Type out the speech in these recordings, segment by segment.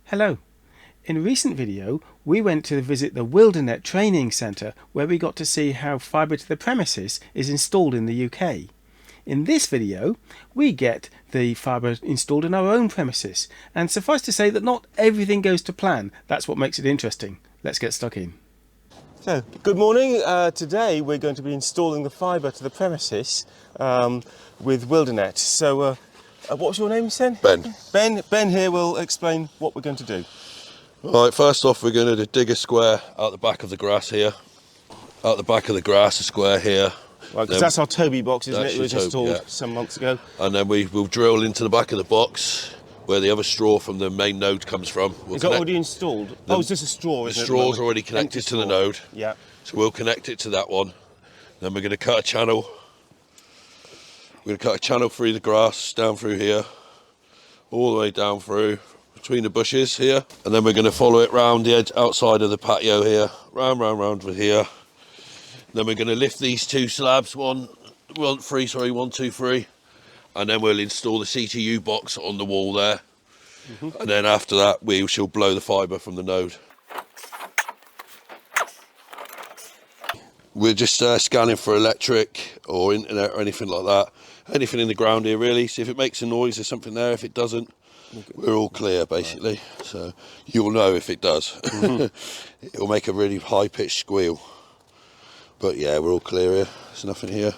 Hello. In a recent video, we went to visit the Wildanet training centre where we got to see how Fibre to the Premises is installed in the UK. In this video, we get the fibre installed in our own premises, and suffice to say that not everything goes to plan. That's what makes it interesting. Let's get stuck in. So, good morning. Today we're going to be installing the Fibre to the Premises with Wildanet. So, what's your name, you said? Ben. Ben here will explain what we're going to do. Right, first off we're going to dig a square out the back of the grass here. Out the back of the grass, a square here. Right, because that's our Toby box, isn't it? It was installed some months ago. And then we will drill into the back of the box where the other straw from the main node comes from. Is that already installed? Oh, it's just a straw, isn't it? The straw's already connected to the node. Yeah. So we'll connect it to that one. Then we're going to cut a channel. We're going to cut a channel through the grass, down through here, all the way down through, between the bushes here. And then we're going to follow it round the edge, outside of the patio here, round with here. Then we're going to lift these two slabs, one, two, three. And then we'll install the CTU box on the wall there. And then after that, we shall blow the fibre from the node. We're just scanning for electric or internet or anything like that. Anything in the ground here really. See if it makes a noise, there's something there. If it doesn't, we're all clear basically. So you'll know if it does. It'll make a really high pitched squeal. But yeah, we're all clear here. There's nothing here.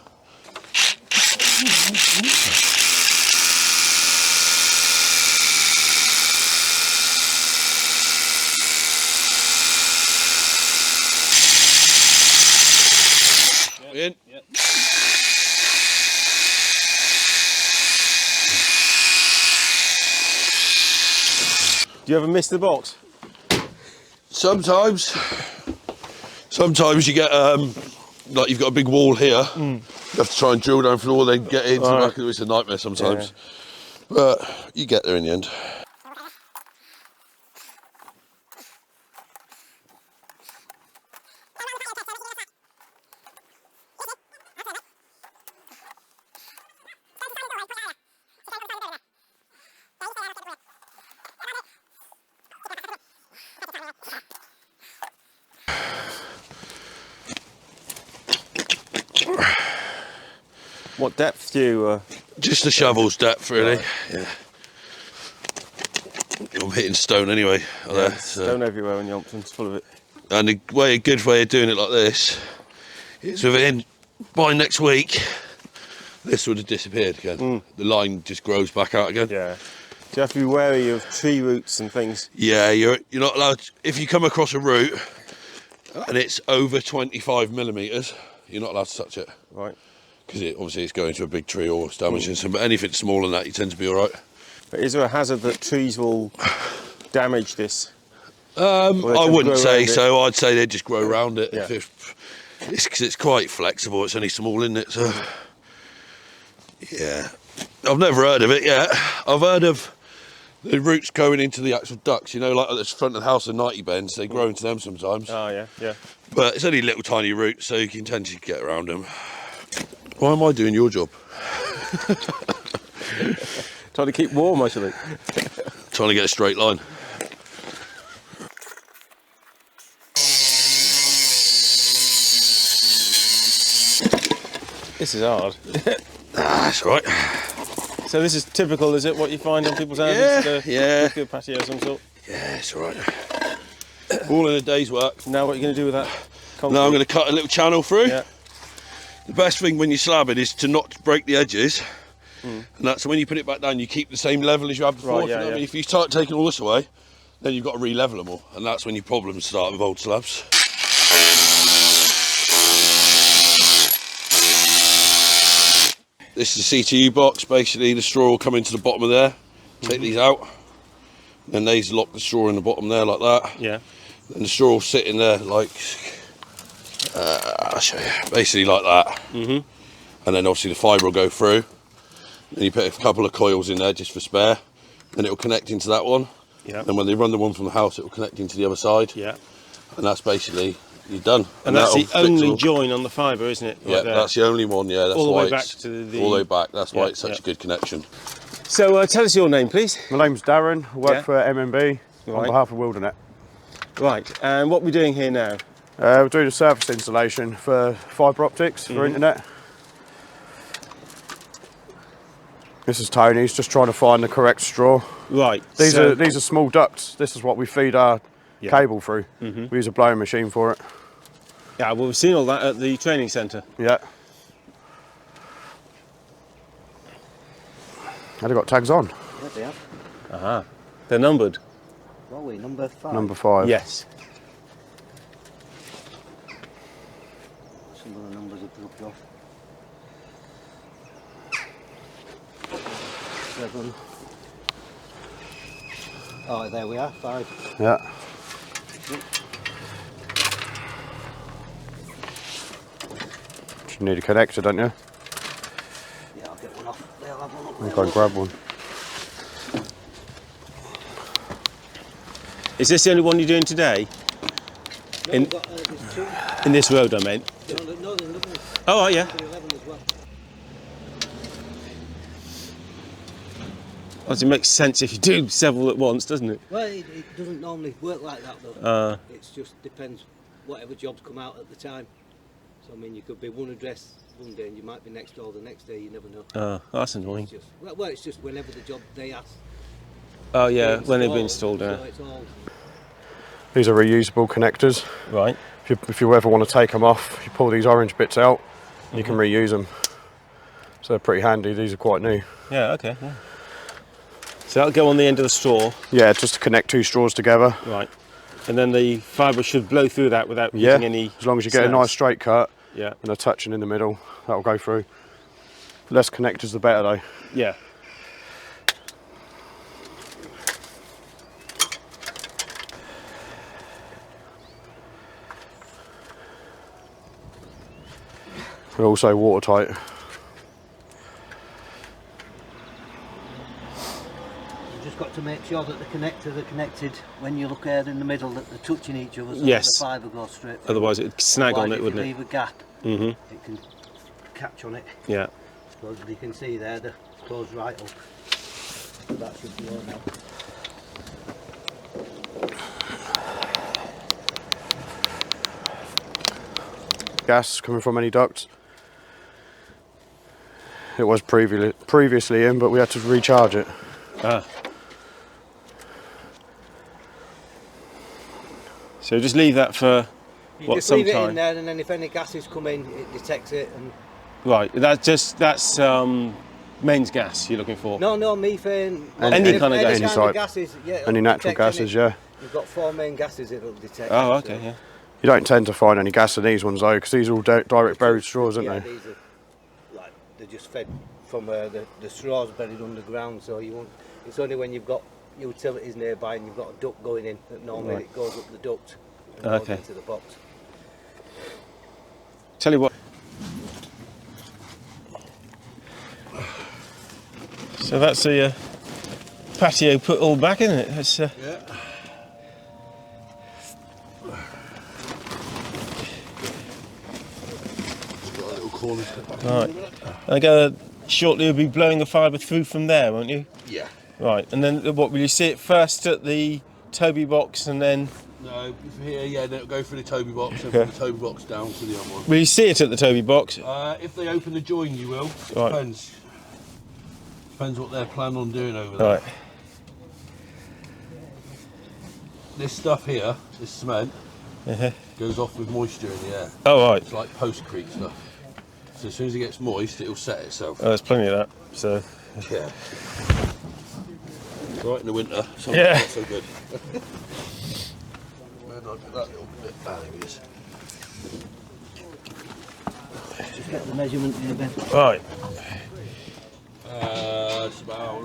In. Yep. Do you ever miss the box? Sometimes you get like you've got a big wall here. You have to try and drill down through the wall, then get into the back of it. It's a nightmare sometimes, but you get there in the end. What depth do you... Just the shovel's depth, really. Right. Yeah. I'm hitting stone anyway. Yeah, stone everywhere in Yompton, it's full of it. And a good way of doing it like this is by next week, this would have disappeared again. The line just grows back out again. Yeah. Do you have to be wary of tree roots and things? Yeah, you're not allowed. If you come across a root and it's over 25 millimetres, you're not allowed to touch it. Right. Because obviously it's going to a big tree or it's damaging some, but anything smaller than that, you tend to be all right. But is there a hazard that trees will damage this? I wouldn't say so. I'd say they'd just grow around it. Yeah. Because it's quite flexible. It's only small, isn't it? So yeah, I've never heard of it yet. I've heard of the roots going into the actual ducts. You know, like at the front of the house, the 90 bends. They grow into them sometimes. Oh yeah, yeah. But it's only little tiny roots, so you can tend to get around them. Why am I doing your job? Trying to keep warm, actually. Trying to get a straight line. This is hard. That's all right. So this is typical, is it, what you find on people's houses? Yeah. A patio of some sort? Yeah, it's all right. All in a day's work. Now what are you going to do with that concrete? Now I'm going to cut a little channel through. Yeah. The best thing when you slab it is to not break the edges, and that's when you put it back down, you keep the same level as you had before. Right, yeah, I mean, if you start taking all this away, then you've got to re-level them all, and that's when your problems start with old slabs. This is the CTU box. Basically, the straw will come into the bottom of there. Take these out, and then these lock the straw in the bottom there like that. Yeah. And the straw will sit in there like. I'll show you. Basically like that. And then obviously the fibre will go through. Then you put a couple of coils in there just for spare. Then it'll connect into that one. Yeah. And when they run the one from the house, it will connect into the other side. Yeah. And that's basically you're done. And that's the only join on the fibre, isn't it? Yeah, that's the only one. Yeah, that's all the why way back to the all the way back. That's why it's such a good connection. So tell us your name, please. My name's Darren. I work for MMB. on behalf of Wildanet. Right, and what we're doing here now? We're doing a service installation for fibre optics for internet. This is Tony, he's just trying to find the correct straw. Right. These are small ducts. This is what we feed our cable through. We use a blowing machine for it. Yeah, well, we've seen all that at the training centre. Yeah. Have they got tags on? Yeah, they have. Aha. They're numbered. What are we, number 5? Number 5. Yes. Some of the numbers have dropped off. 7. Oh, there we are, 5. Yeah. You need a connector, don't you? Yeah, I'll get one off. They'll have one up I'll there. go and grab one. Is this the only one you're doing today? No, In- we've got, there's 2. In this road, I meant. No, there's another one. Oh, yeah. There's 11 as well. Obviously, it makes sense if you do several at once, doesn't it? Well, it doesn't normally work like that though. It just depends whatever jobs come out at the time. So I mean, you could be one address one day and you might be next door the next day, you never know. That's annoying. It's just, well, it's just whenever the job they ask. Oh, yeah, when they've been installed. So it's all, These are reusable connectors. Right. If you ever want to take them off, you pull these orange bits out, you can reuse them. So they're pretty handy. These are quite new. Yeah, okay. Yeah. So that'll go on the end of the straw. Yeah, just to connect 2 straws together. Right. And then the fibre should blow through that without hitting any as long as you get a snaps. nice straight cut Yeah. and they're touching in the middle, that'll go through. Less connectors the better though. Yeah. They're also watertight. you've just got to make sure that the connectors are connected when you look out in the middle, that they're touching each other so Yes. that the fibre goes straight through. Otherwise it'd snag on Otherwise, it, wouldn't if it? you leave a gap, it can catch on it. Yeah. So you can see there, the closed right up. That should be all now. Gas coming from any ducts. It was previously in, but we had to recharge it. So just leave that for You just some leave it time? in there, and then if any gases come in, it detects it. And Right. That's mains gas you're looking for. no methane. Any kind of gas. Any type. gases. Yeah, it'll Any natural detect gases, any. yeah. You've got 4 main gases it'll detect. Oh, okay. Yeah. You don't tend to find any gas in these ones though, because these are all direct buried straws, aren't Yeah, they? these are like they're just fed from the straws buried underground. So you won't. It's only when you've got utilities nearby and you've got a duct going in that normally Right. it goes up the duct and Okay. goes into the box. Tell you what. So that's the patio put all back, isn't it? That's, Yeah. Got a little corner to back. right. I go shortly. You'll be blowing the fibre through from there, won't you? Yeah. Right. And then what will you see it first at the Toby box, and then No, from here, yeah, then it'll go through the Toby box and from the Toby box down to the other one. will you see it at the Toby box? If they open the join, you will. It Right. depends. Depends what they're planning on doing over there. Right. This stuff here, this cement, Uh-huh. goes off with moisture in the air. Oh, right. It's like post-creep stuff. So as soon as it gets moist, it'll set itself. Oh, there's plenty of that. So Yeah. Right in the winter, so Yeah. not so good. Where did I get that little bit? Ah, there it is. Just get the measurement in a bit. right. It's about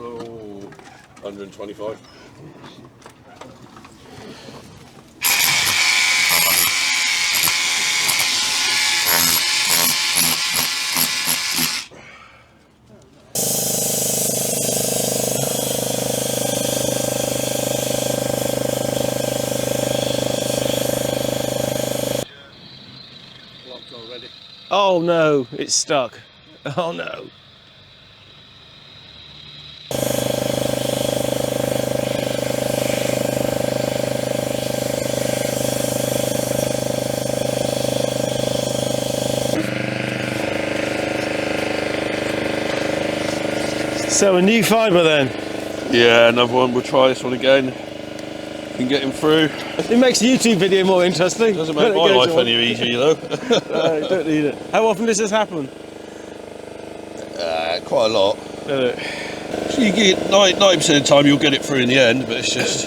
125. Locked already. Oh no, it's stuck. Oh no. So a new fibre then. Yeah, another one. We'll try this one again. Can get him through. It makes the YouTube video more interesting. Doesn't make my life any easier, you know. No, don't need it. How often does this happen? Quite a lot. So you get 90% of the time you'll get it through in the end, but it's just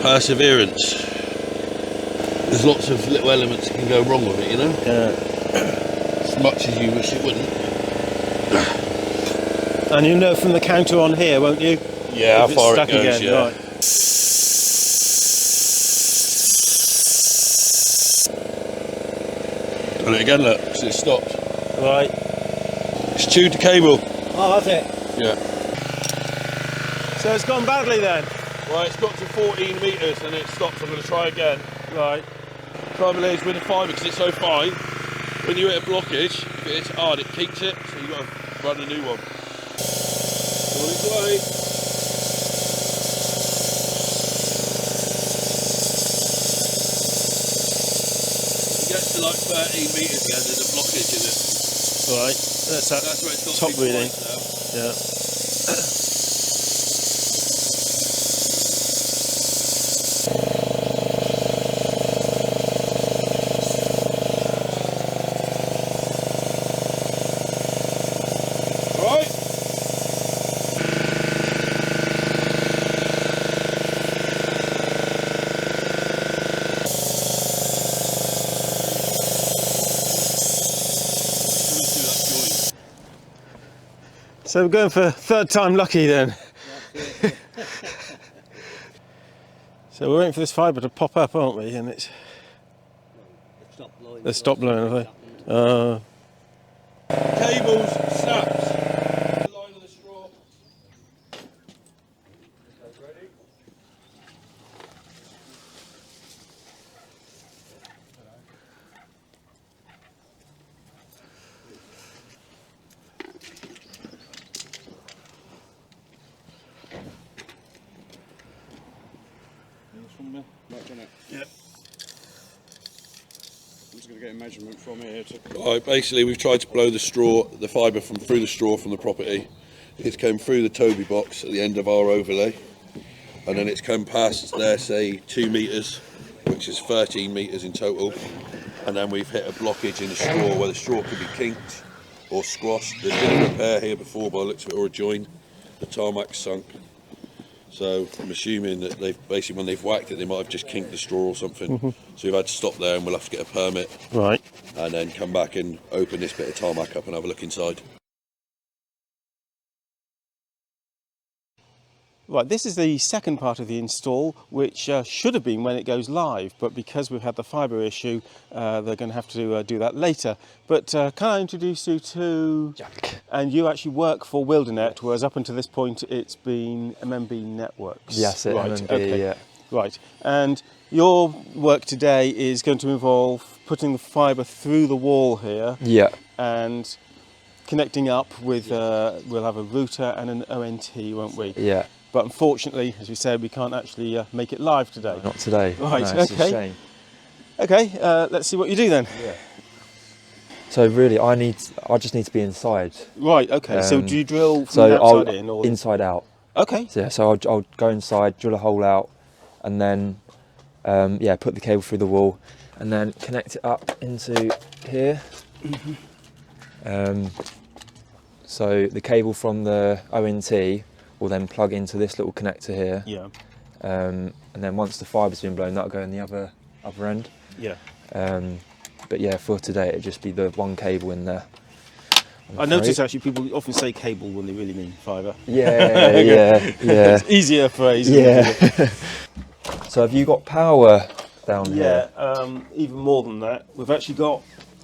perseverance. There's lots of little elements that can go wrong with it, you know. As much as you wish it wouldn't. And you'll know from the counter on here, won't you? Yeah, how If it's far stuck it goes. again. Yeah. Right. Done it again, look. So it's stopped. Right. It's chewed the cable. Oh, that's it. Yeah. So it's gone badly then. Right, it's got to 14 metres and it stops. I'm going to try again. Right. Trouble is with the fibre, because it's so fine, when you hit a blockage, if it's hard, it kinks it, so you've got to run a new one. On its way. It gets to like 13 metres again, there's a blockage in it. Right. That's where it's got top big reading. points now. Yeah. Right. So we're going for third time lucky then. So we're waiting for this fibre to pop up, aren't we? And it's they stopped blowing, have they? Cables snaps. The line of the straw. Ready? Yeah. I'm just going to get a measurement from here to... Right, basically we've tried to blow the fibre through the straw from the property. It's come through the Toby box at the end of our overlay, and then it's come past there, say 2 metres, which is 13 metres in total, and then we've hit a blockage in the straw where the straw could be kinked or squashed. There's been a repair here before by the looks of it, or a join. The tarmac's sunk. So I'm assuming that they've basically, when they've whacked it, they might have just kinked the straw or something. So we've had to stop there, and we'll have to get a permit, Right. and then come back and open this bit of tarmac up and have a look inside. Right, this is the second part of the install, which should have been when it goes live, but because we've had the fibre issue, they're going to have to do that later. But can I introduce you to Jack? And you actually work for Wildanet, whereas up until this point it's been MMB Networks. Yes, right, MMB, okay. yeah. Right, and your work today is going to involve putting the fibre through the wall here. Yeah. And connecting up with, we'll have a router and an ONT, won't we? Yeah. But unfortunately, as we said, we can't actually make it live today. Not today. Right, no, it's okay. a shame. Okay, let's see what you do then. Yeah. So really, I just need to be inside. Right, okay. So do you drill from So the outside in? Or... inside out. Okay. So, yeah, so I'll go inside, drill a hole out, and then yeah, put the cable through the wall, and then connect it up into here. So the cable from the ONT will then plug into this little connector here. Yeah. And then once the fibre's been blown, that'll go in the other end. Yeah. But yeah, for today, it'll just be the one cable in there. I notice actually people often say cable when they really mean fibre. Yeah, yeah. It's easier phrase. Yeah. So have you got power down here? Yeah, even more than that. We've actually got...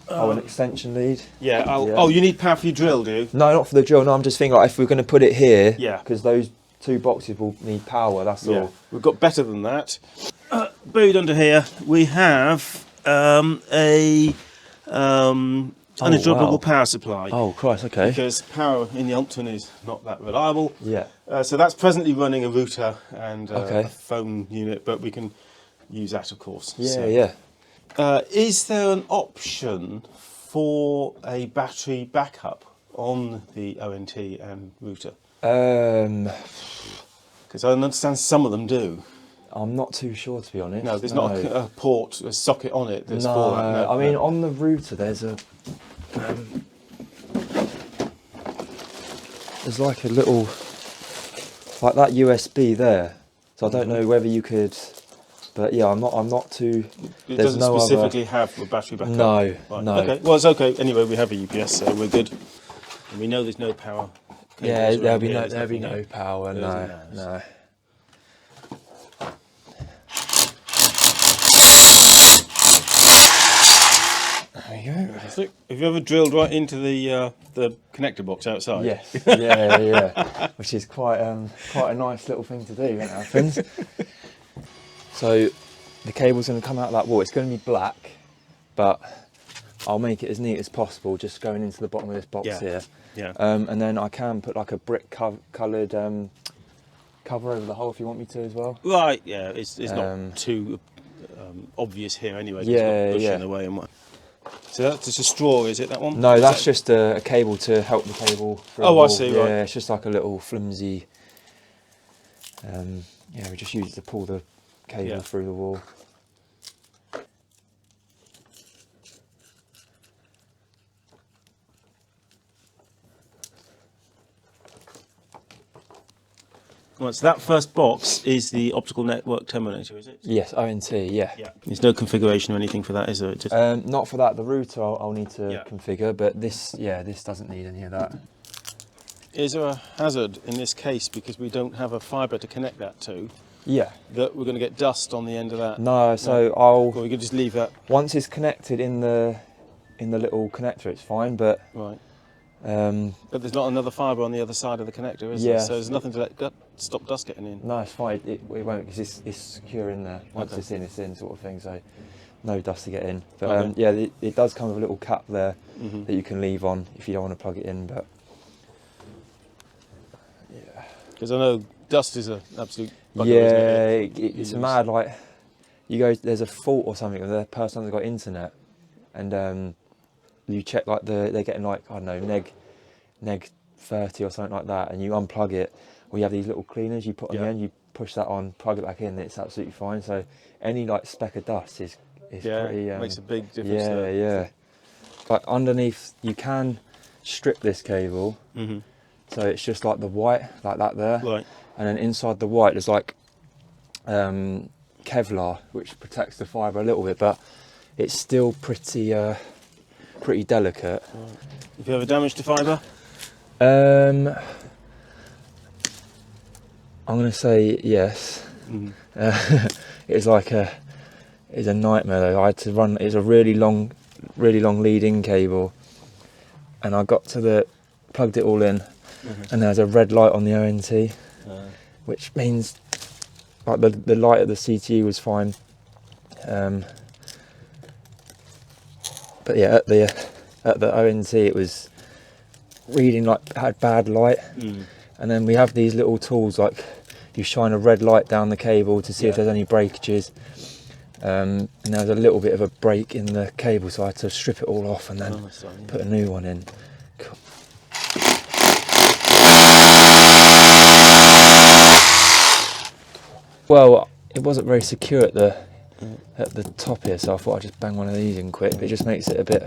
an extension lead? Yeah, Yeah. Oh, you need power for your drill, do you? No, not for the drill. No, I'm just thinking like if we're going to put it here, Yeah. because those two boxes will need power, that's Yeah. all. We've got better than that. Buried under here, we have a uninterruptible wow. power supply. Oh, Christ, okay. Because power in the Umpton is not that reliable. Yeah. So that's presently running a router and Okay. a phone unit, but we can use that, of course. Yeah, So, yeah. is there an option for a battery backup on the ONT and router? Um, Because I understand some of them do. I'm not too sure, to be honest. No, there's not a port, a socket on it that's for that. No, I mean, on the router, there's like a little, like that USB there. So I don't know whether you could, but yeah, I'm not too. It there's doesn't no specifically have a battery backup. No, Right. no. Okay, well it's okay. Anyway, we have a UPS, so we're good. And we know there's no power. Yeah, cables there'll around be here, no there's there'll be nothing no here. power. There's No, no. no. There you go. So, have you ever drilled right into the connector box outside? Yes, yeah, which is quite a nice little thing to do when it happens. So the cable's going to come out of that wall. It's going to be black, but I'll make it as neat as possible, just going into the bottom of this box here. Yeah. And then I can put like a brick coloured cover over the hole if you want me to as well. Right. Yeah. It's not too obvious here anyway. Yeah, it's not pushing yeah. away and what. So that's just a straw, is it, that one? No, Is that's that- just a cable to help the cable through Oh, the I wall. see, Yeah, right. it's just like a little flimsy. Yeah, we just use it to pull the cable through the wall. Right, so that first box is the Optical Network Terminator, is it? Yes, ONT, yeah. Yeah. There's no configuration or anything for that, is there? Just... Not for that. The router I'll need to Yeah. configure, but this doesn't need any of that. Is there a hazard in this case because we don't have a fibre to connect that to? Yeah. That we're going to get dust on the end of that? No, so Or we could just leave that. once it's connected in the little connector, it's fine. But Right. But there's not another fibre on the other side of the connector, is there? Yes. So there's nothing to stop dust getting in. no, it's fine. It won't because it's secure in there. Once Okay. it's in, sort of thing. So no dust to get in. But Okay. yeah, it does come with a little cap there Mhm. that you can leave on if you don't want to plug it in. But yeah. Because I know dust is an absolute bugger, Yeah, isn't it? it's mad. Like you go, there's a fault or something, and the person hasn't got internet, and you check like they're getting like I don't know neg 30 or something like that, and you unplug it. We have these little cleaners you put on the end. You push that on, plug it back in, and it's absolutely fine. So any like speck of dust is Yeah, pretty. makes a big difference. Yeah, there. yeah. Like underneath, you can strip this cable, Mm-hmm. so it's just like the white, like that there. Right. And then inside the white there's like Kevlar, which protects the fibre a little bit, but it's still pretty delicate. Have you ever damaged the fibre? I'm going to say yes. Mm. It's a nightmare though. I had to run. It's a really long lead-in cable, and I got to plugged it all in, and there's a red light on the ONT. Which means like the light at the CTU was fine, but yeah, at the ONT it was reading like had bad light. And then we have these little tools like you shine a red light down the cable to see if there's any breakages, and there was a little bit of a break in the cable, so I had to strip it all off and then put a new one in. Cool. Well, it wasn't very secure at the top here, so I thought I'd just bang one of these in quick. It just makes it a bit.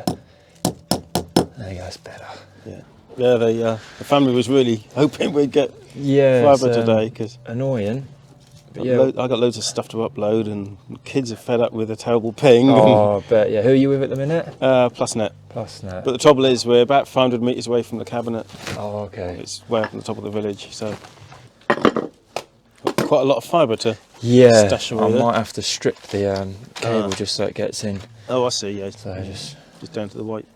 There you go, it's better. Yeah. Yeah, the family was really hoping we'd get Yeah, fibre today because annoying. But I got loads of stuff to upload and kids are fed up with a terrible ping. Oh, but yeah, who are you with at the minute? PlusNet. PlusNet. But the trouble is we're about 500 metres away from the cabinet. Oh, okay. It's way up on the top of the village, so quite a lot of fibre to Yeah, stash I away there. might have to strip the cable just so it gets in. Oh, I see, yeah. So just down to the white.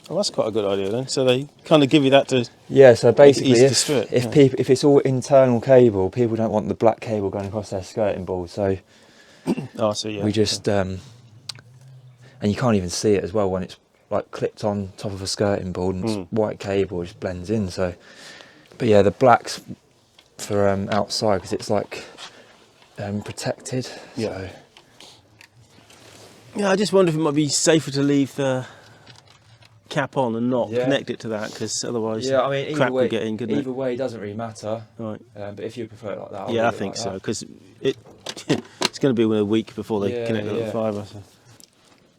Well, that's quite a good idea then. So they kind of give you that to. yeah. So basically, easy to strip, if yeah. people if it's all internal cable, people don't want the black cable going across their skirting board. So Oh, I see, yeah. we just and you can't even see it as well when it's like clipped on top of a skirting board and it's white cable, it just blends in. So, but yeah, the black's for outside because it's like protected. Yeah. So. Yeah, I just wonder if it might be safer to leave the cap on and not Yeah. connect it to that, because otherwise Yeah, I mean, crap either way, could get in, couldn't either way doesn't really matter. Right. But if you prefer it like that, I'll Yeah, I leave it think like so, that. because it's going to be a week before they Yeah, connect it to the yeah. fibre. So.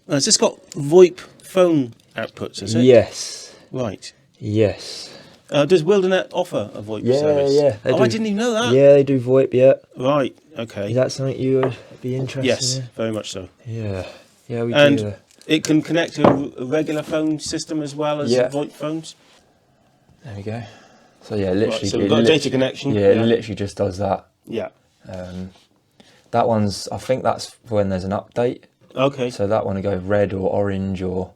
Has this got VoIP phone outputs, is it? Yes. Right. Yes. Does Wildanet offer a VoIP service? Yeah. Oh, I didn't even know that. Yeah, they do VoIP. Yeah. Right. Okay. Is that something you would be interested Yes, in? very much so. Yeah. Yeah, we And do. it can connect to a regular phone system as well as Yeah. VoIP phones. There we go. So yeah, literally. Right, so we've got a data connection. Yeah, it literally just does that. Yeah. That one's. I think that's for when there's an update. Okay. So that one will go red or orange or.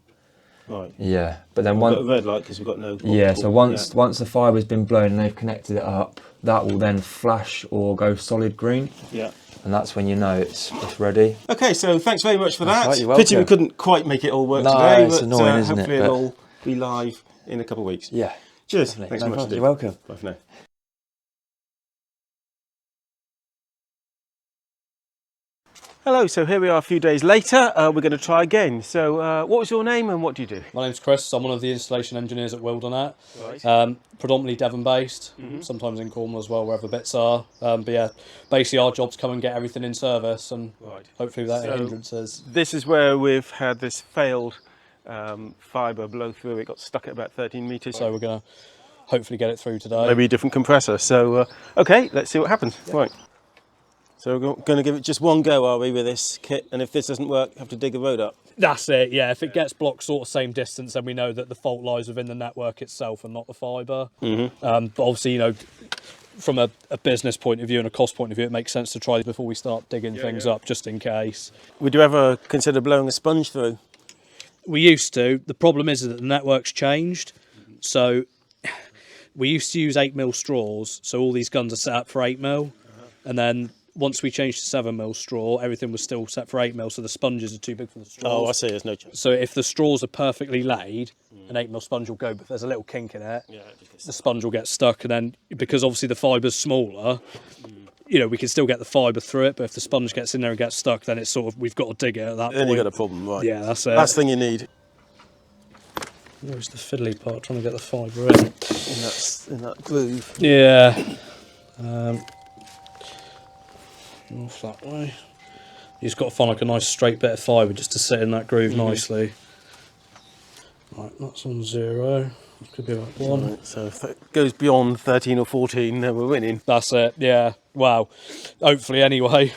Right. Yeah, but then We've one. got a red light because we've got no. Yeah, so once yeah. once the fiber's been blown and they've connected it up, that will then flash or go solid green, Yeah. and that's when you know it's ready. Okay, so thanks very much for that. right, you're Pity we welcome. couldn't quite make it all work No, today, it's but annoying, isn't it? hopefully But- it'll all be live in a couple of weeks. Yeah. Cheers. Definitely. Thanks No so much. problem. indeed. You're welcome. Bye for now. Hello, so here we are a few days later. We're going to try again. So what was your name and what do you do? My name's Chris. I'm one of the installation engineers at Wildanet. Right. Predominantly Devon-based, sometimes in Cornwall as well, wherever bits are. But yeah, basically our job's come and get everything in service, and hopefully without any hindrances. This is where we've had this failed fibre blow through. It got stuck at about 13 metres. So we're going to hopefully get it through today. Maybe a different compressor. So, okay, let's see what happens. Right. So we're going to give it just one go, are we, with this kit? And if this doesn't work, have to dig the road up. That's it, yeah. If it gets blocked sort of same distance, then we know that the fault lies within the network itself and not the fibre. But obviously, you know, from a business point of view and a cost point of view, it makes sense to try before we start digging things up, just in case. Would you ever consider blowing a sponge through? We used to. The problem is that the network's changed. So we used to use 8mm straws. So all these guns are set up for 8mm. And then once we changed to 7mm straw, everything was still set for 8mm. So the sponges are too big for the straws. Oh, I see. There's no chance. So if the straws are perfectly laid, an 8mm sponge will go, but if there's a little kink in it, the sponge will get stuck. And then because obviously the fibre's smaller, you know, we can still get the fibre through it, but if the sponge gets in there and gets stuck, then it's sort of, we've got to dig it at that point. Then you've got a problem, right? Yeah, that's it. Last thing you need. Where's the fiddly part? Trying to get the fibre in. In that groove. Yeah. Off that way. You've got to find like a nice straight bit of fibre just to sit in that groove nicely. Right, that's on 0. It could be about 1. Right, so if it goes beyond 13 or 14, then we're winning. That's it, yeah. Wow. Hopefully anyway.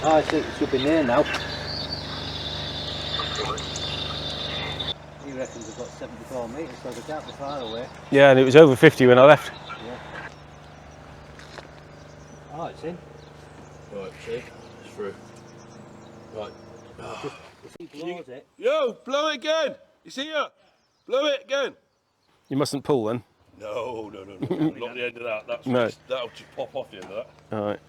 I think it should be near now. He reckons we've got 74 metres, so they can't be far away. Yeah, and it was over 50 when I left. Yeah. Oh, it's in. Right, see? It's through. Right. If he blows it, Yo, blow it again! You see ya? Blow it again! You mustn't pull then. No. Not the end of that. That'll just pop off the end of that. All right.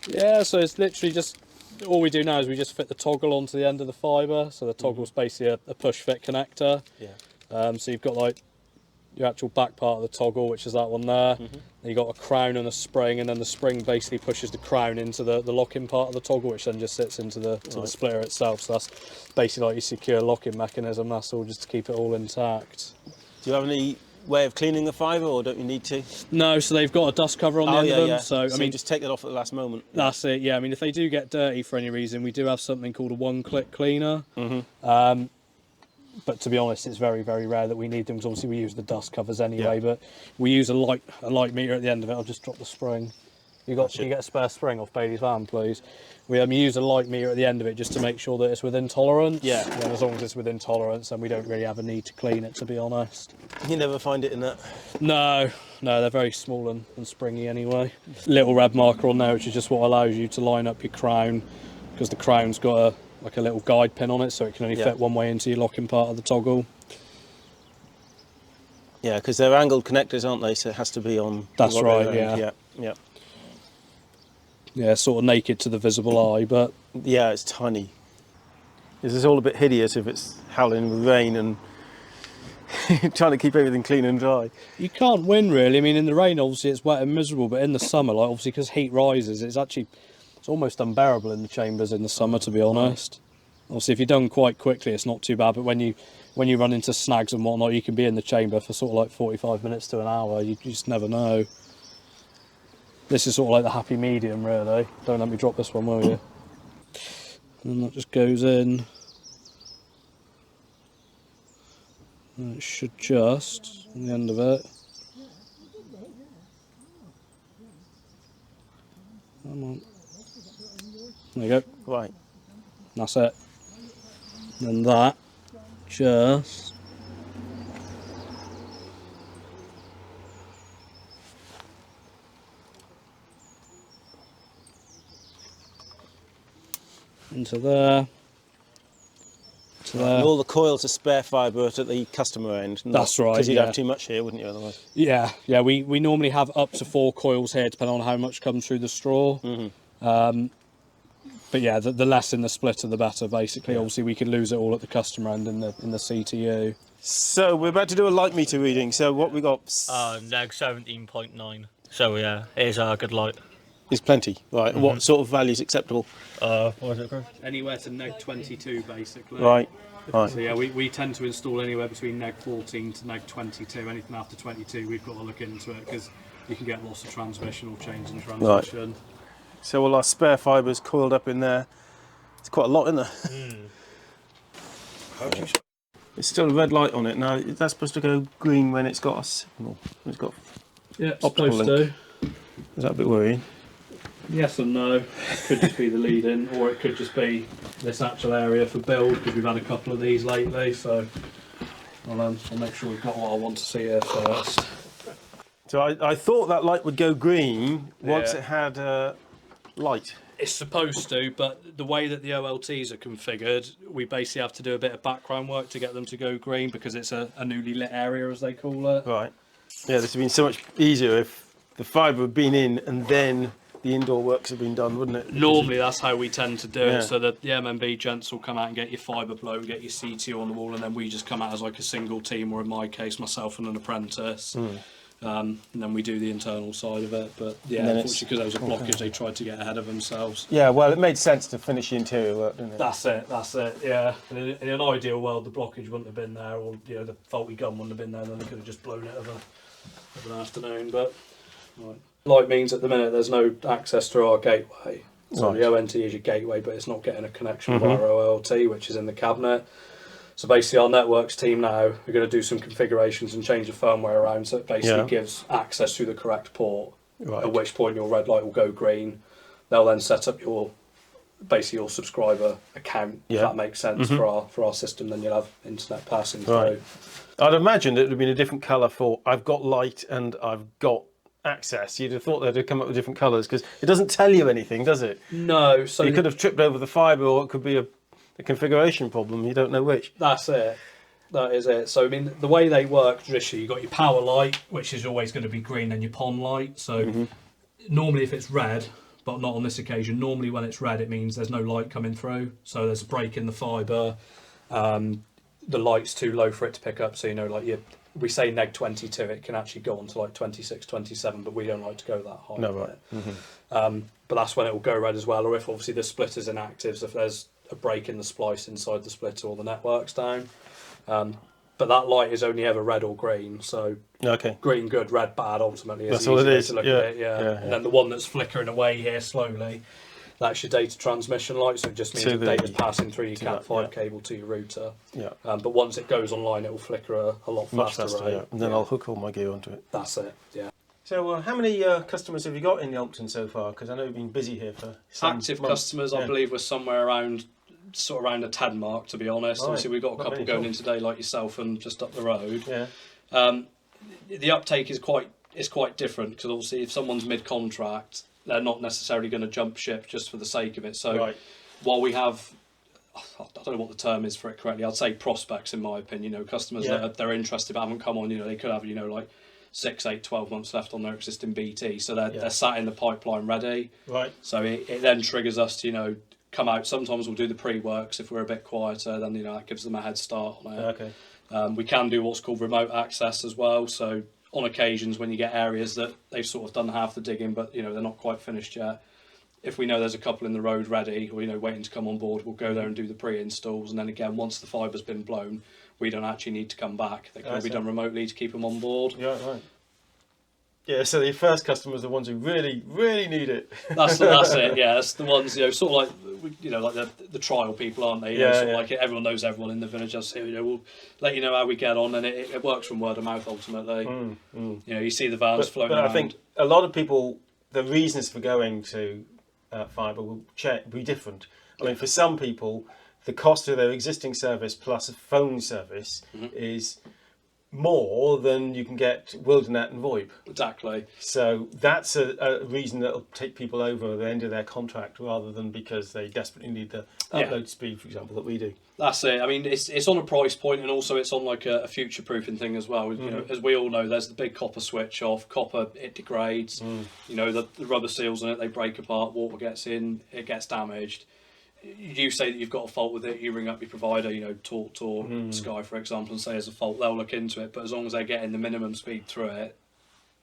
Yeah, so it's literally just, all we do now is we just fit the toggle onto the end of the fibre. So the toggle's basically a push fit connector. Yeah. So you've got like your actual back part of the toggle, which is that one there. Then you've got a crown and a spring, and then the spring basically pushes the crown into the locking part of the toggle, which then just sits into the splitter itself. So that's basically like your secure locking mechanism. That's all just to keep it all intact. Do you have any way of cleaning the fibre, or don't you need to? No, so they've got a dust cover on the end of them. Yeah. So I mean, just take it off at the last moment. that's it. Yeah, I mean, if they do get dirty for any reason, we do have something called a one-click cleaner. But to be honest, it's very, very rare that we need them, because obviously we use the dust covers anyway. But we use a light meter at the end of it. I'll just drop the spring. Can you get a spare spring off Bailey's van, please? We use a light meter at the end of it just to make sure that it's within tolerance. Yeah. And as long as it's within tolerance, then we don't really have a need to clean it, to be honest. You never find it in that. No, they're very small and springy anyway. Little red marker on there, which is just what allows you to line up your crown, because the crown's got like a little guide pin on it, so it can only fit one way into your locking part of the toggle. Yeah, because they're angled connectors, aren't they? So it has to be on. That's right. Yeah, sort of naked to the visible eye, but yeah, it's tiny. This is all a bit hideous if it's howling with rain and trying to keep everything clean and dry. you can't win really. I mean, in the rain, obviously it's wet and miserable, but in the summer, like obviously because heat rises, it's almost unbearable in the chambers in the summer, to be honest. Obviously, if you're done quite quickly, it's not too bad, but when you run into snags and whatnot, you can be in the chamber for sort of like 45 minutes to an hour. You just never know. This is sort of like the happy medium, really. Don't let me drop this one, will you? And that just goes in. And it should just, on the end of it. Come on. There you go. Right. That's it. And that just into there. And all the coils are spare fibre at the customer end. That's right. Because you'd have too much here, wouldn't you, otherwise? Yeah. We normally have up to 4 coils here, depending on how much comes through the straw. But yeah, the less in the splitter, the better. Basically, obviously, we could lose it all at the customer end in the CTU. So we're about to do a light meter reading. So what we got? Neg 17.9. So yeah, here's our good light. Is plenty, right? What sort of value is acceptable? What is it, Chris? Anywhere to neg 22, basically. Right. So yeah, we tend to install anywhere between neg 14 to neg 22. Anything after 22, we've got to look into it because you can get loss of transmission or change in transmission. Right. So all our spare fibres coiled up in there. It's quite a lot, isn't there? It's still a red light on it now. That's supposed to go green when it's got a signal. It's got optical supposed link. to. Is that a bit worrying? Yes and no. It could just be the lead-in, or it could just be this actual area for build, because we've had a couple of these lately. So I'll make sure we've got what I want to see here first. So I thought that light would go green once it had light. It's supposed to, but the way that the OLTs are configured, we basically have to do a bit of background work to get them to go green, because it's a newly lit area, as they call it. Right. Yeah, this would have been so much easier if the fibre had been in and then the indoor works have been done, wouldn't it? Normally that's how we tend to do it, so that the MMB gents will come out and get your fibre blow, get your CTO on the wall, and then we just come out as like a single team, or in my case, myself and an apprentice. And then we do the internal side of it, but yeah, unfortunately because there was a blockage, they tried to get ahead of themselves. Yeah, well, it made sense to finish the interior work, didn't it? That's it, yeah. And in an ideal world, the blockage wouldn't have been there, or the faulty gun wouldn't have been there, and then they could have just blown it of an afternoon, but... Right. Light means at the minute there's no access through our gateway. So the ONT is your gateway, but it's not getting a connection via OLT, which is in the cabinet. So basically our networks team now, we're going to do some configurations and change the firmware around, so it basically gives access through the correct port, at which point your red light will go green. They'll then set up your subscriber account, if that makes sense, for our system. Then you'll have internet passing through. I'd imagine that it would have been a different colour for I've got light and I've got access. You'd have thought they'd have come up with different colours, because it doesn't tell you anything, does it? No. So you could have tripped over the fibre, or it could be a configuration problem. You don't know which. That's it. That is it. So I mean, the way they work traditionally, you've got your power light, which is always going to be green, and your PON light. So normally if it's red, but not on this occasion, normally when it's red it means there's no light coming through. So there's a break in the fibre. The light's too low for it to pick up. So we say neg 22, it can actually go on to like 26, 27, but we don't like to go that high. No, right. But that's when it will go red as well, or if obviously the splitter's inactive, so if there's a break in the splice inside the splitter or the network's down. But that light is only ever red or green, so green good, red bad ultimately. That's all it is. To look at it, and then the one that's flickering away here slowly, that's your data transmission light, so it just means the data's passing through your Cat5 cable to your router. But once it goes online, it will flicker a lot faster. And then I'll hook all my gear onto it. That's it, So how many customers have you got in the Ompton so far? Because I know you've been busy here for some active months. customers, I believe we're somewhere around the 10 mark, to be honest. Right. Obviously we've got a couple going in today like yourself and just up the road. Yeah. The uptake is quite different, because obviously if someone's mid-contract, they're not necessarily going to jump ship just for the sake of it. So while we have I don't know what the term is for it correctly. I'd say prospects, in my opinion. You know, customers that they're interested but haven't come on. You know, they could have, you know, like 6, 8, 12 months left on their existing BT, so they're sat in the pipeline ready. Right. So it then triggers us to, you know, come out. Sometimes we'll do the pre-works if we're a bit quieter. Then, you know, that gives them a head start on it. Okay. We can do what's called remote access as well. So on occasions when you get areas that they've sort of done half the digging, but you know they're not quite finished yet, if we know there's a couple in the road ready, or you know waiting to come on board, we'll go there and do the pre-installs. And then again, once the fibre's been blown, we don't actually need to come back. They can all be done remotely to keep them on board. Yeah, right. Yeah, so the first customers are the ones who really, really need it. That's it. Yeah, that's the ones, you know, sort of like, you know, like the trial people, aren't they? You know, sort of like everyone knows everyone in the village. Just, you know, we'll let you know how we get on, and it works from word of mouth ultimately. You know, you see the vans floating around. I think a lot of people, the reasons for going to fibre will be different. I mean, for some people, the cost of their existing service plus a phone service is more than you can get Wildanet and VoIP. Exactly. So that's a reason that'll take people over the end of their contract, rather than because they desperately need the upload speed, for example, that we do. That's it. I mean, it's on a price point, and also it's on like a future-proofing thing as well. You know, as we all know, there's the big copper switch off. Copper, it degrades. You know, the rubber seals in it, they break apart. Water gets in, it gets damaged. You say that you've got a fault with it, you ring up your provider, you know, Talk or Sky, for example, and say there's a fault. They'll look into it, but as long as they're getting the minimum speed through it,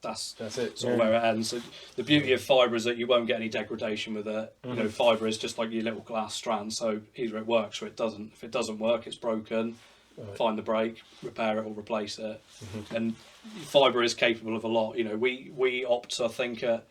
that's it. Sort of where it ends. So the beauty of fibre is that you won't get any degradation with it. You know, fibre is just like your little glass strand, so either it works or it doesn't. If it doesn't work, it's broken. Find the break, repair it or replace it. And fibre is capable of a lot. You know, we opt, I think, at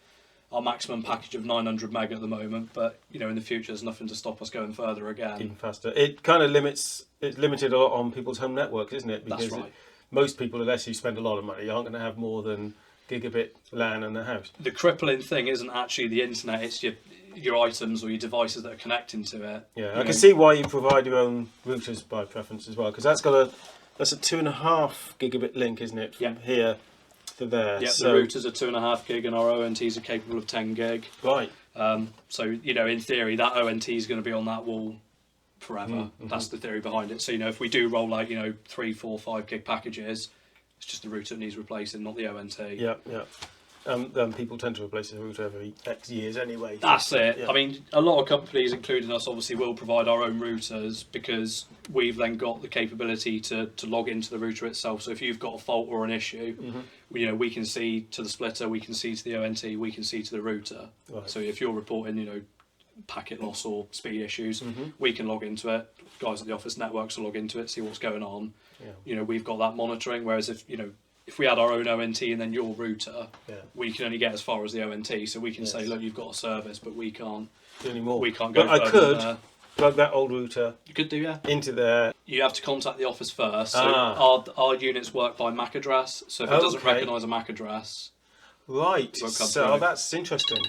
our maximum package of 900 meg at the moment, but you know, in the future there's nothing to stop us going further again. Even faster. It kind of it's limited a lot on people's home networks, isn't it? Because that's right. Most people, unless you spend a lot of money, aren't going to have more than gigabit LAN in their house. The crippling thing isn't actually the internet, it's your items or your devices that are connecting to it. Yeah, I can see why you provide your own routers by preference as well, because that's a 2.5 gigabit link, isn't it, from here to there. Yeah, so the routers are 2.5 gig and our ONTs are capable of 10 gig. Right. So, you know, in theory, that ONT is going to be on that wall forever. That's the theory behind it. So, you know, if we do roll out, you know, 3, 4, 5 gig packages, it's just the router that needs replacing, not the ONT. Yeah. People tend to replace the router every X years anyway. That's it. Yeah. I mean, a lot of companies, including us, obviously will provide our own routers because we've then got the capability to log into the router itself. So if you've got a fault or an issue, you know, we can see to the splitter, we can see to the ONT, we can see to the router. Right. So if you're reporting, you know, packet loss or speed issues, we can log into it. Guys at the office networks will log into it, see what's going on. Yeah. You know, we've got that monitoring. Whereas if we had our own ONT and then your router, we can only get as far as the ONT. So we can say, look, you've got a service, but we can't do anymore. We can't go. But I could plug that old router. You could do, into there. You have to contact the office first. So our units work by MAC address. So if it doesn't recognise a MAC address, right. So that's interesting.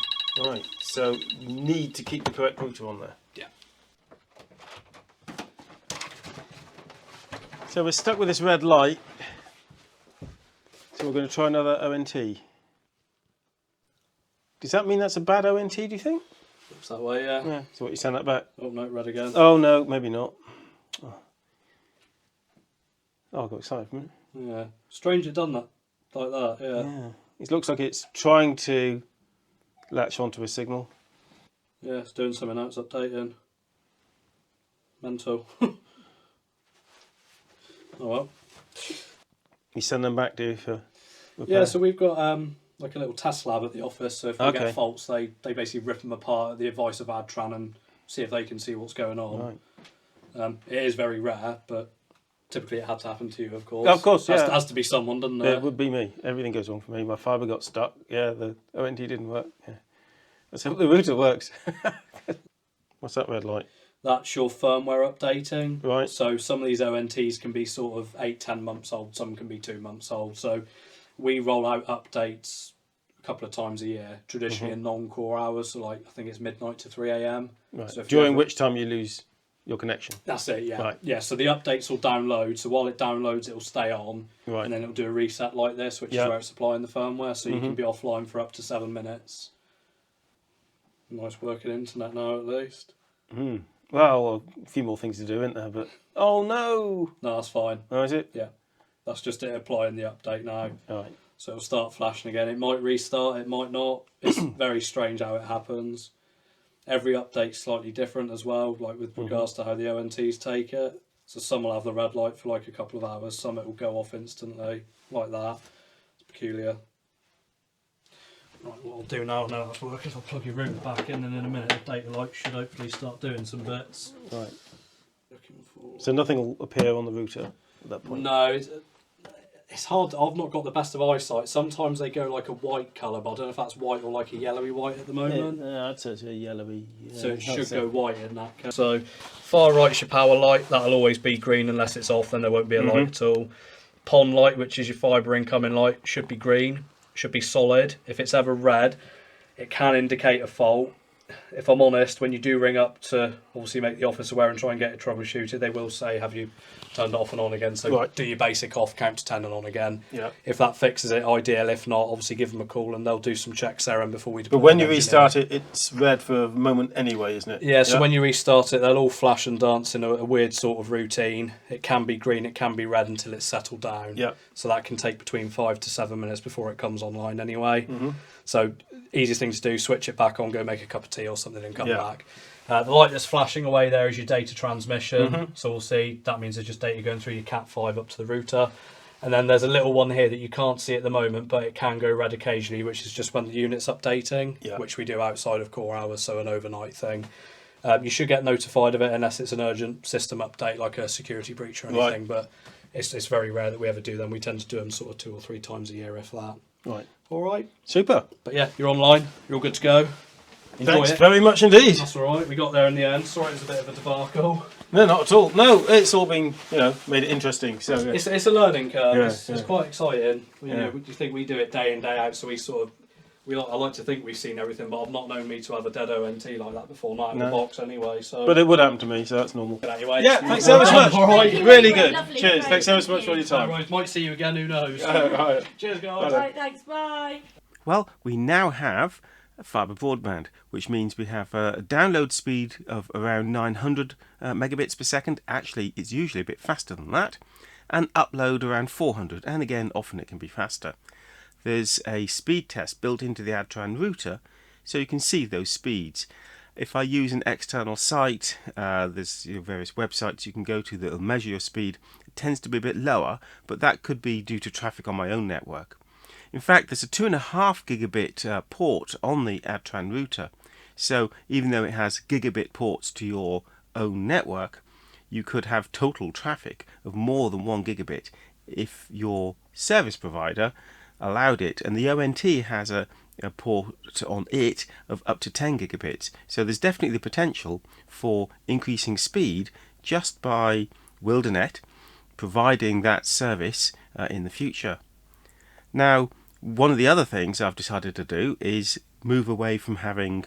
Right. So you need to keep the correct router on there. Yeah. So we're stuck with this red light. So we're going to try another ONT. Does that mean that's a bad ONT, do you think? Looks that way, yeah. Yeah. So what, you send that back? Oh no, red again. Oh no, maybe not. Oh, I got excited for a minute. Yeah. Strange it done that. Like that, yeah. It looks like it's trying to latch onto a signal. Yeah, it's doing something now, it's updating. Mental. Oh well. You send them back, do you, for repair? Yeah, so we've got like a little test lab at the office, so if we get faults, they basically rip them apart at the advice of Adtran and see if they can see what's going on. Right. It is very rare, but typically it had to happen to you, of course. Of course, yeah. It has to be someone, doesn't it? It would be me. Everything goes wrong for me. My fibre got stuck. Yeah, the ONT didn't work. Yeah. Let's hope the router works. What's that red light? That's your firmware updating. Right. So some of these ONTs can be sort of 8-10 months old, some can be 2 months old. So we roll out updates a couple of times a year, traditionally in non-core hours, so like I think it's midnight to 3 AM. Right. So during which time you lose your connection. That's it, yeah. Right. Yeah, so the updates will download, so while it downloads it'll stay on, right. and then it'll do a reset like this, which is where it's applying the firmware, so you can be offline for up to 7 minutes. Nice working internet now at least. Well, a few more things to do, isn't there? But oh no! No, that's fine. Oh, is it? Yeah, that's just it applying the update now. All right. So it'll start flashing again. It might restart, it might not. It's very strange how it happens. Every update's slightly different as well, like with regards to how the ONTs take it. So some will have the red light for like a couple of hours, some it will go off instantly, like that. It's peculiar. Right, what I'll do now that's working, I'll plug your router back in, and in a minute the data light should hopefully start doing some bits. Right. Looking for... So nothing will appear on the router at that point? No, it's hard. I've not got the best of eyesight. Sometimes they go like a white colour, but I don't know if that's white or like a yellowy white at the moment. Yeah, I'd say it's a yellowy. Yeah, So it should go white in that case. So far right's your power light. That'll always be green unless it's off, then there won't be a light at all. PON light, which is your fibre incoming light, should be green. Should be solid. If it's ever red, it can indicate a fault. If I'm honest, when you do ring up to obviously make the office aware and try and get it troubleshooted, they will say, have you turned it off and on again? So do your basic off, count to 10 and on again. Yeah. If that fixes it, ideal. If not, obviously give them a call and they'll do some checks there and before we deploy. But when you restart it, it's red for a moment anyway, isn't it? Yeah, so when you restart it, they'll all flash and dance in a weird sort of routine. It can be green, it can be red until it's settled down. Yeah. So that can take between 5 to 7 minutes before it comes online anyway. So easiest thing to do, switch it back on, go make a cup of tea or something and come back. The light that's flashing away there is your data transmission. So we'll see, that means there's just data going through your Cat5 up to the router. And then there's a little one here that you can't see at the moment, but it can go red occasionally, which is just when the unit's updating, which we do outside of core hours, so an overnight thing. You should get notified of it unless it's an urgent system update, like a security breach or anything, but it's very rare that we ever do them. We tend to do them sort of 2 or 3 times a year, if that. Right. All right. Super. But yeah, you're online. You're all good to go. Enjoy Thanks it. very much indeed. That's all right. We got there in the end. Sorry, it was a bit of a debacle. No, not at all. No, it's all been, made it interesting. So It's a learning curve. Yeah, It's quite exciting. You know, you think we do it day in, day out, so we sort of. I like to think we've seen everything, but I've not known me to have a dead ONT like that before, not in the box anyway. So. But it would happen to me, so that's normal. Anyway, yeah, thanks so much. All right. Really good. Lovely, Cheers. great. Thanks so much for your time. Right, might see you again. Who knows? Right. Cheers, guys. Right, thanks, bye. Well, we now have fibre broadband, which means we have a download speed of around 900 megabits per second. Actually, it's usually a bit faster than that. And upload around 400. And again, often it can be faster. There's a speed test built into the Adtran router, so you can see those speeds. If I use an external site, there's various websites you can go to that will measure your speed. It tends to be a bit lower, but that could be due to traffic on my own network. In fact, there's a 2.5 gigabit port on the Adtran router, so even though it has gigabit ports to your own network, you could have total traffic of more than 1 gigabit if your service provider allowed it, and the ONT has a port on it of up to 10 gigabits. So there's definitely the potential for increasing speed just by Wildanet providing that service in the future. Now, one of the other things I've decided to do is move away from having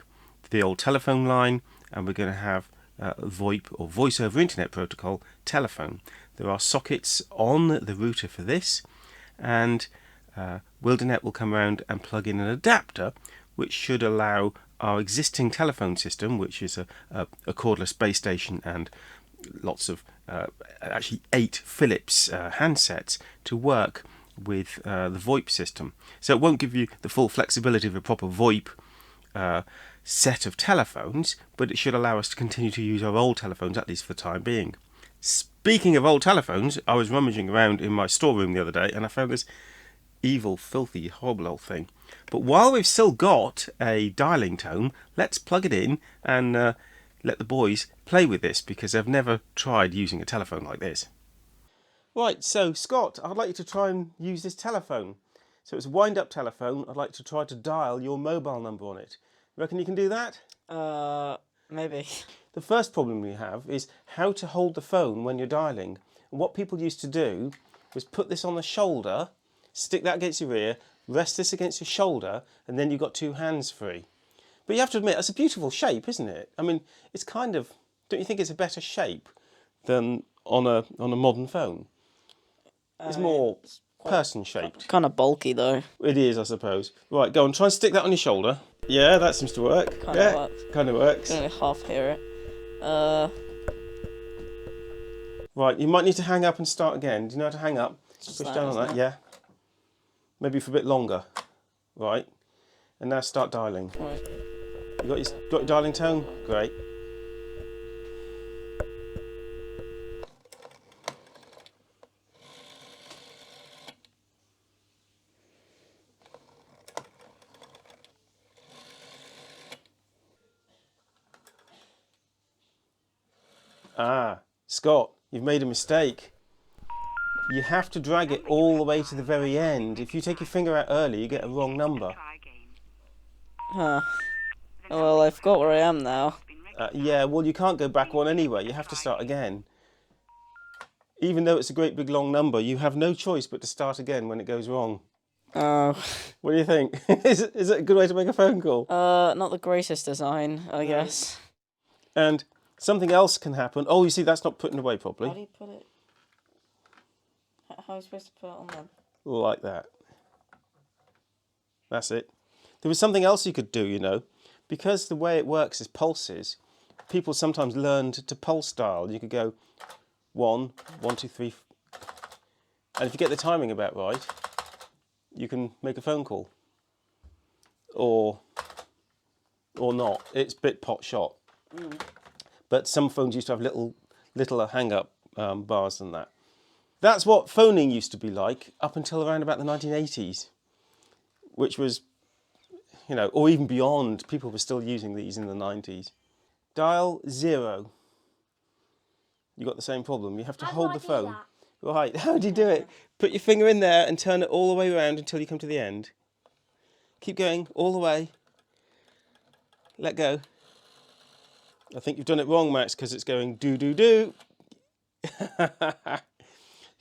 the old telephone line, and we're going to have VoIP or Voice over Internet Protocol telephone. There are sockets on the router for this, and Wildanet will come around and plug in an adapter which should allow our existing telephone system, which is a cordless base station and lots of actually 8 Philips handsets, to work with the VoIP system. So it won't give you the full flexibility of a proper VoIP set of telephones, but it should allow us to continue to use our old telephones, at least for the time being. Speaking of old telephones, I was rummaging around in my storeroom the other day and I found this evil, filthy, horrible old thing. But while we've still got a dialing tone, let's plug it in and let the boys play with this, because they've never tried using a telephone like this. Right, so Scott, I'd like you to try and use this telephone. So it's a wind-up telephone. I'd like to try to dial your mobile number on it. Reckon you can do that? Maybe. The first problem we have is how to hold the phone when you're dialing. And what people used to do was put this on the shoulder, stick that against your ear, rest this against your shoulder, and then you've got 2 hands free. But you have to admit, it's a beautiful shape, isn't it? I mean, it's kind of, don't you think it's a better shape than on a modern phone? It's more person-shaped. Kind of bulky though. It is, I suppose. Right, go on, try and stick that on your shoulder. Yeah, that seems to work. Kind of works. Kind of works. I can only half hear it. Right, you might need to hang up and start again. Do you know how to hang up? Just Push that, down on isn't that, it? yeah. Maybe for a bit longer. Right. And now start dialing. Right. You got your dialing tone? Great. Ah, Scott, you've made a mistake. You have to drag it all the way to the very end. If you take your finger out early, you get a wrong number. Huh. Well, I forgot where I am now. Yeah, well, you can't go back one anyway. You have to start again. Even though it's a great big long number, you have no choice but to start again when it goes wrong. Oh. What do you think? Is it a good way to make a phone call? Not the greatest design, I guess. And something else can happen. Oh, you see, that's not putting away How properly. do you put it? How are you supposed to put it on then? Like that. That's it. There was something else you could do, you know. Because the way it works is pulses, people sometimes learned to pulse dial. You could go 1, 1, 2, 3. And if you get the timing about right, you can make a phone call. Or not. It's bit pot shot. But some phones used to have little hang-up bars than that. That's what phoning used to be like up until around about the 1980s, which was, you know, or even beyond. People were still using these in the 90s. Dial 0. You got the same problem. You have to hold the phone. Right, how do you do it? Put your finger in there and turn it all the way around until you come to the end. Keep going all the way. Let go. I think you've done it wrong, Max, because it's going do.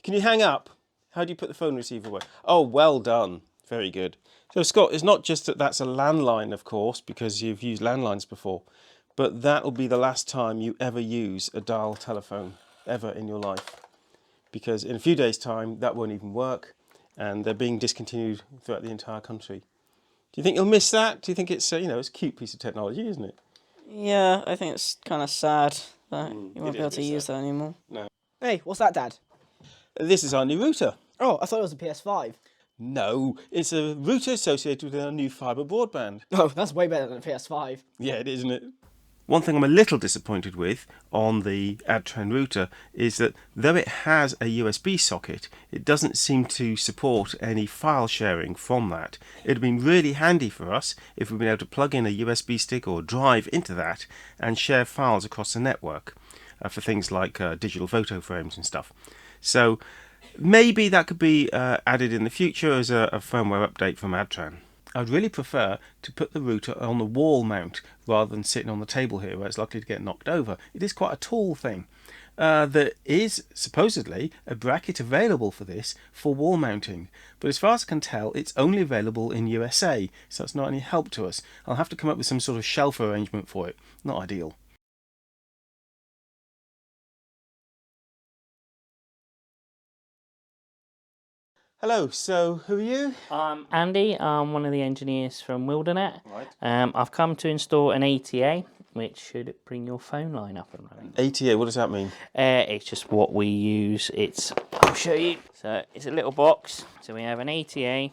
Can you hang up? How do you put the phone receiver away? Oh, well done. Very good. So, Scott, it's not just that that's a landline, of course, because you've used landlines before, but that will be the last time you ever use a dial telephone, ever in your life. Because in a few days' time, that won't even work, and they're being discontinued throughout the entire country. Do you think you'll miss that? Do you think it's, you know, it's a cute piece of technology, isn't it? Yeah, I think it's kind of sad that you won't be able to use that anymore. No. Hey, what's that, Dad? This is our new router. Oh, I thought it was a PS5. No, it's a router associated with our new fibre broadband. Oh, that's way better than a PS5. Yeah, it is, isn't it? One thing I'm a little disappointed with on the Adtran router is that though it has a USB socket, it doesn't seem to support any file sharing from that. It would have been really handy for us if we'd been able to plug in a USB stick or drive into that and share files across the network for things like digital photo frames and stuff. So maybe that could be added in the future as a firmware update from Adtran. I'd really prefer to put the router on the wall mount rather than sitting on the table here where it's likely to get knocked over. It is quite a tall thing. There is supposedly a bracket available for this for wall mounting, but as far as I can tell it's only available in USA, so that's not any help to us. I'll have to come up with some sort of shelf arrangement for it. Not ideal. Hello, so who are you? I'm Andy, I'm one of the engineers from Wildanet. Right. I've come to install an ATA, which should bring your phone line up and running. ATA, what does that mean? It's just what we use. I'll show you. So it's a little box. So we have an ATA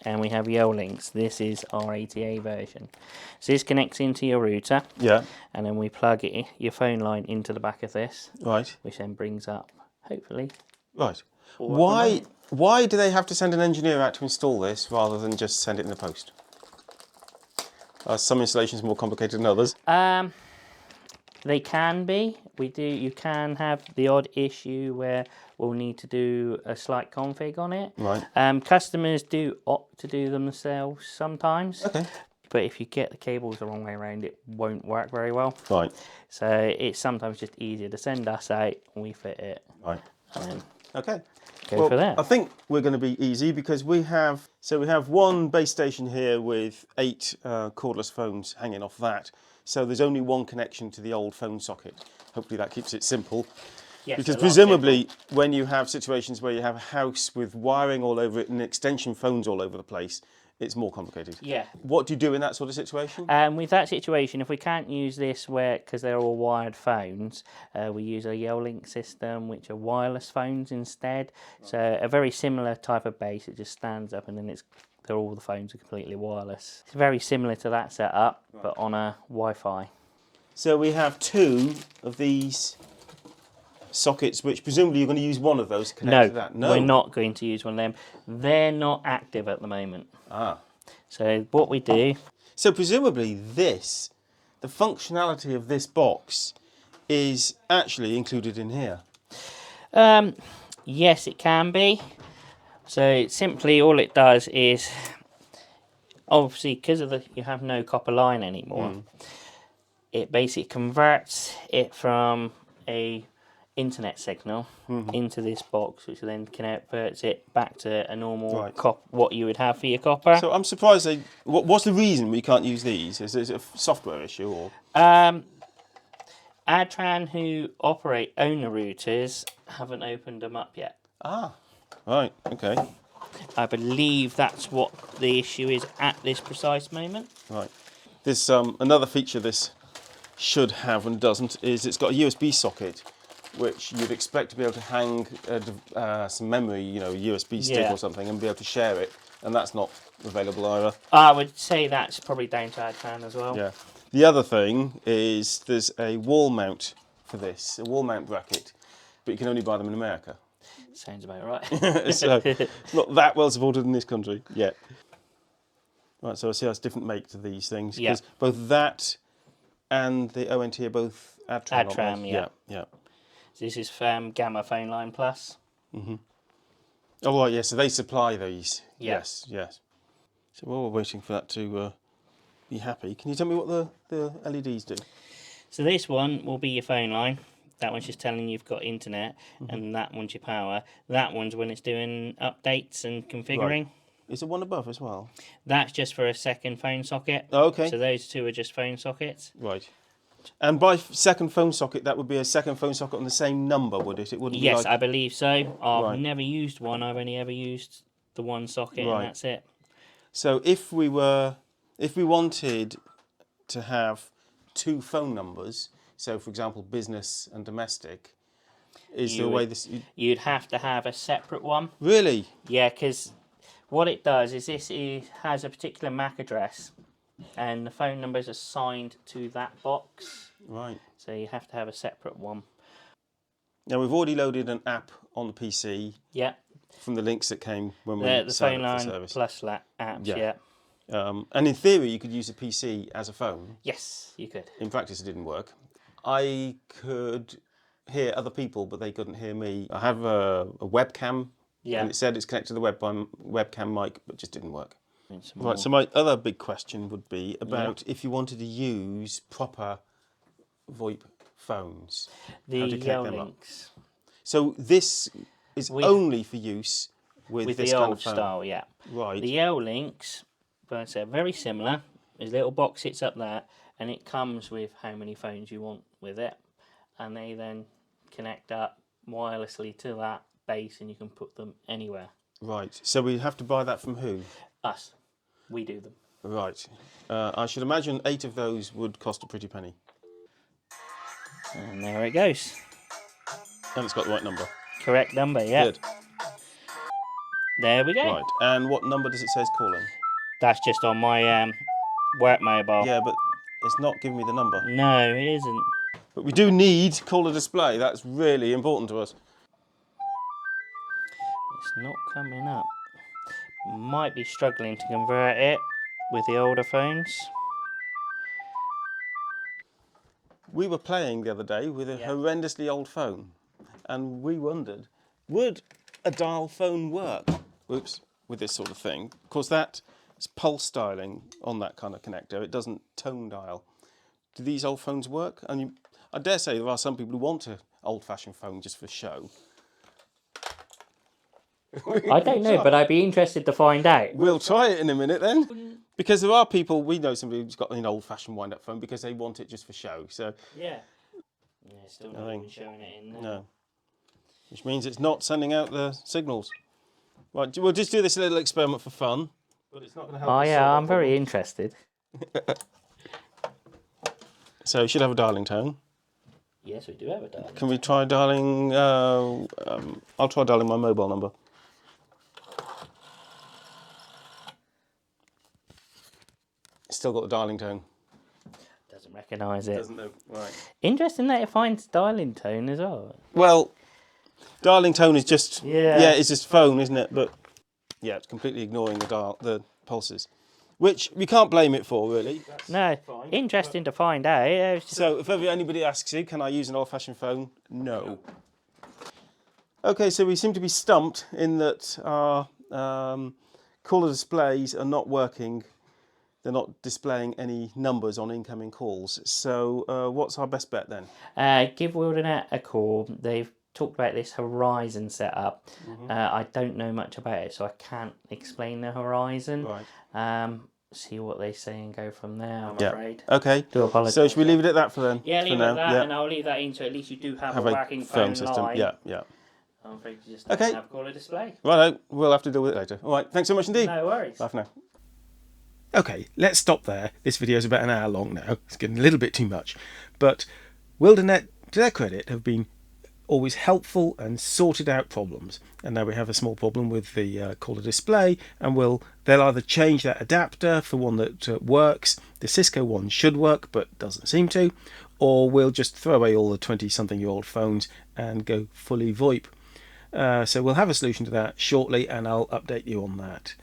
and we have Yell links. This is our ATA version. So this connects into your router. Yeah. And then we plug your phone line into the back of this. Right. Which then brings up, hopefully. Right. Why do they have to send an engineer out to install this rather than just send it in the post? Are some installations more complicated than others? They can be. You can have the odd issue where we'll need to do a slight config on it. Right. Customers do opt to do them themselves sometimes. Okay. But if you get the cables the wrong way around, it won't work very well. Right. So it's sometimes just easier to send us out and we fit it. Right. And Okay. go for that. I think we're going to be easy because we have one base station here with 8 cordless phones hanging off that. So there's only one connection to the old phone socket. Hopefully that keeps it simple. Yes, because presumably when you have situations where you have a house with wiring all over it and extension phones all over the place, it's more complicated. Yeah. What do you do in that sort of situation? With that situation, if we can't use this because they're all wired phones, we use a Yolink system, which are wireless phones instead. So a very similar type of base. It just stands up and then all the phones are completely wireless. It's very similar to that setup, but on a Wi-Fi. So we have 2 of these sockets, which presumably you're going to use one of those to connect to that. No, we're not going to use one of them. They're not active at the moment. Ah. So what we do... So presumably the functionality of this box is actually included in here. Yes, it can be. So simply all it does is, obviously because you have no copper line anymore, it basically converts it from a internet signal into this box, which then converts it back to a normal what you would have for your copper. So I'm surprised what's the reason we can't use these? Is it a software issue or? Adtran, who own the routers, haven't opened them up yet. Ah, right, okay. I believe that's what the issue is at this precise moment. Right. There's another feature this should have and doesn't is it's got a USB socket, which you'd expect to be able to hang some memory, USB stick or something, and be able to share it, and that's not available either. I would say that's probably down to Adtran as well. Yeah. The other thing is there's a wall mount for this, a wall mount bracket, but you can only buy them in America. Sounds about right. So it's not that well supported in this country yet. Right, so I see that's different make to these things. Because both that and the ONT are both Adtran. Adtran, yeah. Yeah. This is Gamma Phone Line Plus. Oh, right, yeah, so they supply these. Yeah. Yes. So while we're waiting for that to be happy, can you tell me what the LEDs do? So this one will be your phone line. That one's just telling you've got internet, and that one's your power. That one's when it's doing updates and configuring. Right. Is there one above as well? That's just for a second phone socket. Oh, okay. So those 2 are just phone sockets. Right. And by second phone socket, that would be a second phone socket on the same number, would it? It wouldn't be Yes, like... I believe so. I've never used one. I've only ever used the one socket, and that's it. So if we wanted to have 2 phone numbers, so for example, business and domestic, you'd have to have a separate one. Really? Yeah, because what it does is it has a particular MAC address, and the phone number is assigned to that box. Right. So you have to have a separate one. Now we've already loaded an app on the PC. Yeah. From the links that came when we the signed phone up for line service. plus apps. Yeah. And in theory, you could use a PC as a phone. Yes, you could. In practice, it didn't work. I could hear other people, but they couldn't hear me. I have a webcam, and it said it's connected to the webcam mic, but it just didn't work. Right, so my other big question would be about if you wanted to use proper VoIP phones. The Yolinks. So this is only for use with this the kind old of phone. style, yeah. Right. The Yolinks, but I said very similar. There's a little box sits up there, and it comes with how many phones you want with it, and they then connect up wirelessly to that base, and you can put them anywhere. Right. So we have to buy that from who? Us. We do them. Right. I should imagine 8 of those would cost a pretty penny. And there it goes. And it's got the right number. Correct number, yeah. Good. There we go. Right. And what number does it say is calling? That's just on my work mobile. Yeah, but it's not giving me the number. No, it isn't. But we do need caller display. That's really important to us. It's not coming up. Might be struggling to convert it with the older phones. We were playing the other day with a horrendously old phone, and we wondered, would a dial phone work? Whoops, with this sort of thing. Of course, that's pulse dialing on that kind of connector. It doesn't tone dial. Do these old phones work? And I dare say there are some people who want an old-fashioned phone just for show. I don't know, but I'd be interested to find out. We'll try it in a minute then. Because there are people, we know somebody who's got an old-fashioned wind-up phone because they want it just for show. So yeah. Yeah, still not even showing it in there. No. Which means it's not sending out the signals. Right, we'll just do this little experiment for fun. But it's not going to help. Oh us yeah, solve our I'm very problem. interested. So you should have a dialing tone. Yes, we do have a dial. Can we try dialing? I'll try dialing my mobile number. Still got the dialing tone. Doesn't recognise it. Doesn't know. Right. Interesting that it finds dialing tone as well. Well, dialing tone is just Yeah. it's just phone, isn't it? But yeah, it's completely ignoring the pulses, which we can't blame it for, really. No, interesting to find out. Yeah, it's just- So if ever anybody asks you, can I use an old-fashioned phone? No. Okay, so we seem to be stumped in that our caller displays are not working. They're not displaying any numbers on incoming calls. So what's our best bet then? give Wildanet a call. They've talked about this Horizon setup. I don't know much about it, so I can't explain the Horizon. Right. See what they say and go from there, I'm Yeah. afraid. Okay. Do apologise. So should we leave it at that for then? Yeah, for leave it now? at that, Yeah. and I'll leave that in so at least you do have Have a a working phone phone system. line. Yeah, yeah. I'm afraid you just Okay. don't have caller display. Righto, we'll have to deal with it later. All right, thanks so much indeed. No worries. Bye for now. Okay, let's stop there. This video is about an hour long now. It's getting a little bit too much. But Wildanet, to their credit, have been always helpful and sorted out problems. And now we have a small problem with the caller display, and they'll either change that adapter for one that works. The Cisco one should work, but doesn't seem to. Or we'll just throw away all the 20-something-year-old phones and go fully VoIP. So we'll have a solution to that shortly, and I'll update you on that.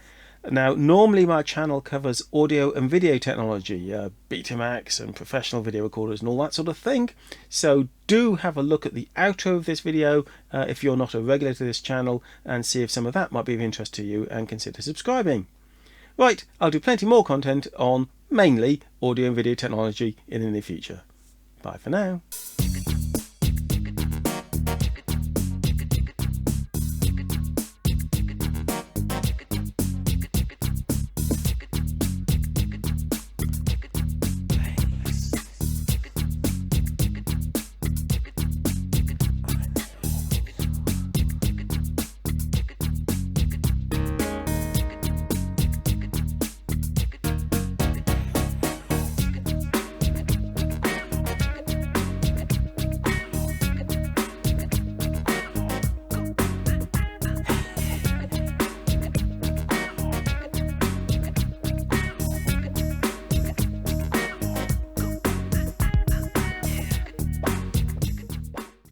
Now, normally my channel covers audio and video technology, Betamax and professional video recorders and all that sort of thing. So do have a look at the outro of this video if you're not a regular to this channel, and see if some of that might be of interest to you, and consider subscribing. Right, I'll do plenty more content on mainly audio and video technology in the near future. Bye for now.